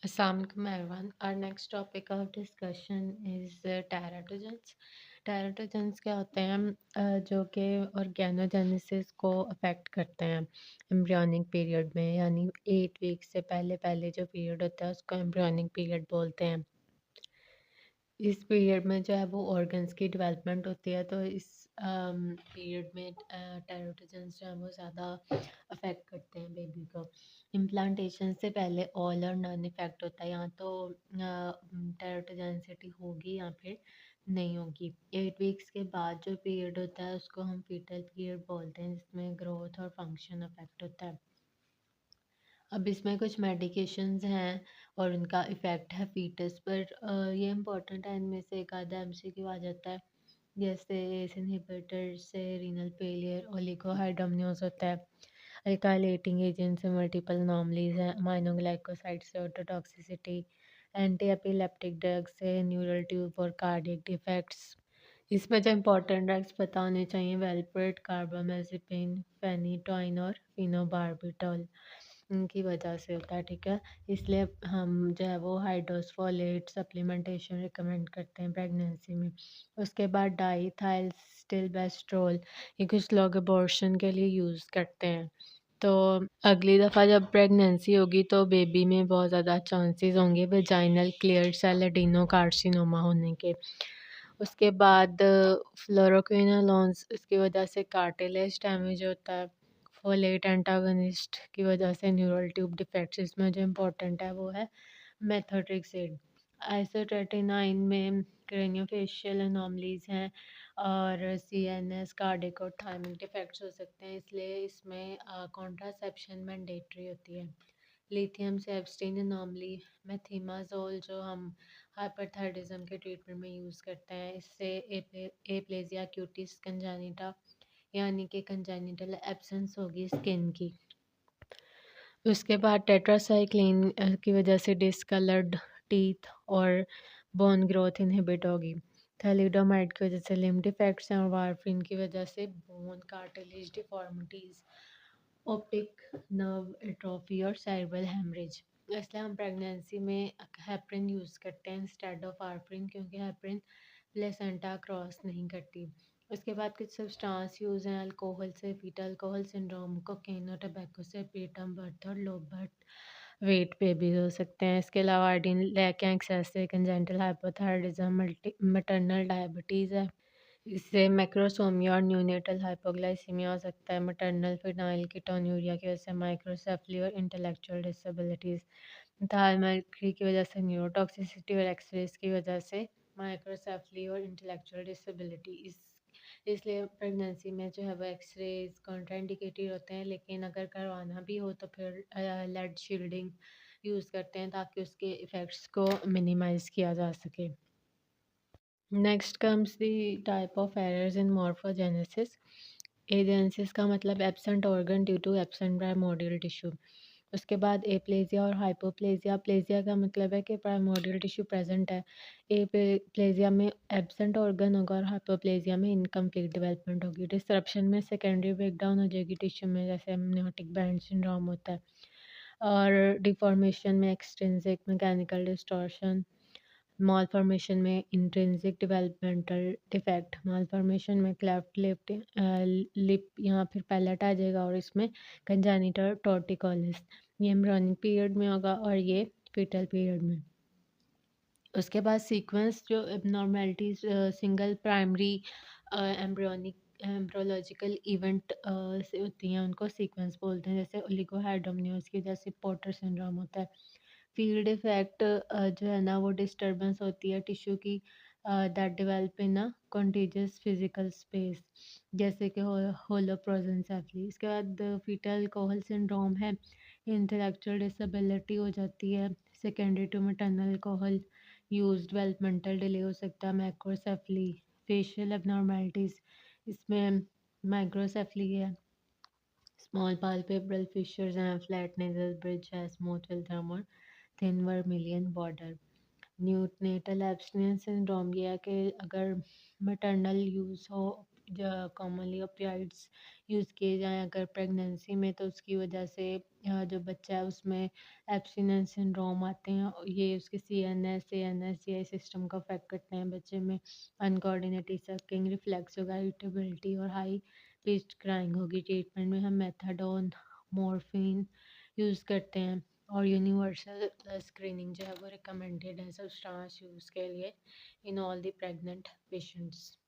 Assalamualaikum everyone. Our next topic of discussion is teratogens. Teratogens क्या होते हैं जो कि ऑर्गेनोजेनेसिस को अफेक्ट करते हैं एम्ब्रियोनिक पीरियड में, यानी 8 वीक से पहले पहले जो पीरियड होता है उसको एम्ब्रियोनिक पीरियड बोलते हैं। इस पीरियड में जो है वो ऑर्गन्स की डेवलपमेंट होती है, तो इस पीरियड में टेरोटोजेंस जो है वो ज़्यादा अफेक्ट करते हैं बेबी को। इम्प्लांटेशन से पहले ऑल और नन इफेक्ट होता है, यहाँ तो टेरोटोजेंसिटी होगी या फिर नहीं होगी। 8 वीक्स के बाद जो पीरियड होता है उसको हम फीटल पीरियड बोलते हैं, जिसमें ग्रोथ और फंक्शन अफेक्ट होता है। अब इसमें कुछ मेडिकेशंस हैं और उनका इफ़ेक्ट है फीटस पर। ये इम्पोर्टेंट है, इनमें से एक आधा एमसीक्यू आ जाता है, जैसे एस इनहिबिटर से रीनल फेलियर, ओलिगोहाइड्रोमनियोज होता है, अल्काइलेटिंग एजेंट से मल्टीपल अनोमलीज हैं, अमाइनोग्लाइकोसाइड से ऑटोटॉक्सिसिटी, एंटी एपिलेप्टिक ड्रग से न्यूरल ट्यूब और कार्डियक डिफेक्ट्स। इसमें जो इम्पोर्टेंट ड्रग्स पता होने चाहिए, वेलप्रेट, कार्बामेज़ेपिन, फेनिटोइन और फिनोबार्बिटॉल, इनकी वजह से होता है, ठीक है। इसलिए हम जो है वो हाइड्रोसफोलेट सप्लीमेंटेशन रिकमेंड करते हैं प्रेगनेंसी में। उसके बाद डाईथाइलस्टिलबेस्ट्रोल, ये कुछ लोग अबॉर्शन के लिए यूज़ करते हैं। तो अगली दफ़ा जब प्रेगनेंसी होगी तो बेबी में बहुत ज़्यादा चांसेस होंगे वेजाइनल क्लियर सेल एडिनोकार्सिनोमा होने के। उसके बाद फ्लोरोक्विनोलोन्स, इसकी वजह से कार्टिलेज डैमेज होता है। फोलेट एंटागनिस्ट की वजह से न्यूरल ट्यूब डिफेक्ट्स, इसमें जो इम्पोर्टेंट है वो है मेथोट्रेक्सेट। आइसोट्रेटिनाइन में क्रेनियोफेशियल एनोमलीज हैं और सीएनएस कार्डिक और थायमिक डिफेक्ट्स हो सकते हैं, इसलिए इसमें कॉन्ट्रासेप्शन मैंडेटरी होती है। लिथियम से एब्सटीन एनोमली, मेथिमाजोल जो हम हाइपरथायरिज्म के ट्रीटमेंट में यूज़ करते हैं, इससे एप्लेजिया क्यूटिस कंजेनिटा, यानी कि कंजेनिटल एब्सेंस होगी स्किन की। उसके बाद टेट्रासाइक्लिन की वजह से डिसकलर्ड टीथ और बोन ग्रोथ इनहिबिट होगी। थैलिडोमाइड की वजह से लिम्ब डिफेक्ट्स हैं और वारफिन की वजह से bone cartilage deformities, optic nerve atrophy और सेरेब्रल हेमरेज। इसलिए हम प्रेगनेंसी में हेपरिन यूज़ करते हैं इंस्टेड ऑफ वारफिन, क्योंकि हेपरिन प्लेसेंटा क्रॉस नहीं करती। उसके बाद कुछ सब्सटेंस यूज़ हैं अल्कोहल से फीटल अल्कोहल सिंड्रोम, कोकेन और टबैको से प्रीटर्म बर्थ और लो बर्थ वेट बेबीज हो सकते हैं। इसके अलावा आयोडीन लैक एक्सेस से कंजेंटल हाइपोथायराइडिज्म, मटर्नल डायबिटीज़ है, इससे मैक्रोसोमिया और न्यूनेटल हाइपोग्लाइसीमिया हो सकता है। मटर्नल फिनाइल कीटोन्यूरिया की वजह से माइक्रोसेफली और इंटेलेक्चुअल डिसेबिलिटीज़। थायराइड की वजह से न्यूरोटॉक्सिसिटी और एक्सरेज की वजह से माइक्रोसेफली और इंटेलेक्चुअल डिसेबिलिटी। इसलिए प्रेगनेंसी में जो है वो एक्सरेज कॉन्ट्राइंडिकेटेड होते हैं, लेकिन अगर करवाना भी हो तो फिर लेड शील्डिंग यूज़ करते हैं ताकि उसके इफ़ेक्ट्स को मिनिमाइज़ किया जा सके। Next comes the type of errors in morphogenesis. Agenesis का मतलब absent organ due to absent primordial tissue. उसके बाद एप्लेजिया और हाइपोप्लेजिया। प्लेजिया का मतलब है कि प्राइमोर्डियल टिश्यू प्रेजेंट है, एप्लेजिया में एब्सेंट ऑर्गन होगा और हाइपोप्लेजिया में इनकम्प्लीट डेवलपमेंट होगी। डिसरप्शन में सेकेंडरी ब्रेकडाउन हो जाएगी टिश्यू में, जैसे एमनियोटिक बैंड सिंड्रोम होता है। और डिफॉर्मेशन में एक्सट्रिंसिक मैकेनिकल डिस्टॉर्शन, मालफॉर्मेशन में इंट्रिंसिक डेवलपमेंटल डिफेक्ट, मालफॉर्मेशन में क्लेफ्ट लिप लिप यहाँ फिर पैलेट आ जाएगा और इसमें कंजेनिटल टॉर्टिकोलिस। ये एम्ब्रियोनिक पीरियड में होगा और ये फीटल पीरियड में। उसके बाद सीक्वेंस जो abnormalities single primary embryonic embryological event से होती हैं उनको सीक्वेंस बोलते हैं, जैसे ओलिगोहाइड्रोमनियोज की वजह से पोर्टर सिंड्रोम होता है। फील्ड इफेक्ट जो है ना वो डिस्टर्बेंस होती है टिश्यू की that develop in a contiguous physical space, जैसे कि होलोप्रोजेंसेफली। इसके बाद फीटल कोहल सिंड्रोम है, इंटेलेक्चुअल डिसेबिलिटी हो जाती है secondary to maternal alcohol use, developmental delay हो सकता है, मैक्रोसेफली, फेशियल एबनॉर्मेलिटीज, इसमें माइक्रोसेफली है, स्मॉल पाल्पेब्रल फिशर्स हैं, फ्लैट नेजल ब्रिज है, स्मूथ विल थर्म और thin vermilion border. Neonatal abstinence syndrome ये है कि अगर मैटरनल यूज़ हो कॉमनली ओपियाइड्स यूज़ किए जाएँ अगर प्रेगनेंसी में, तो उसकी वजह से जो बच्चा है उसमें एब्स्टिनेंस सिंड्रोम आते हैं। ये उसके सीएनएस, एएनएस, जीआई सिस्टम को अफेक्ट करते हैं। बच्चे में अनकोऑर्डिनेटेड सकिंग रिफ्लेक्स होगा, इरिटेबिलिटी और हाई पिच्ड क्राइंग होगी। ट्रीटमेंट में हम मेथाडोन, मॉर्फिन यूज़ करते हैं और यूनिवर्सल स्क्रीनिंग जो है वो रिकमेंडेड है सब्सटेंस यूज़ के लिए in all the pregnant patients.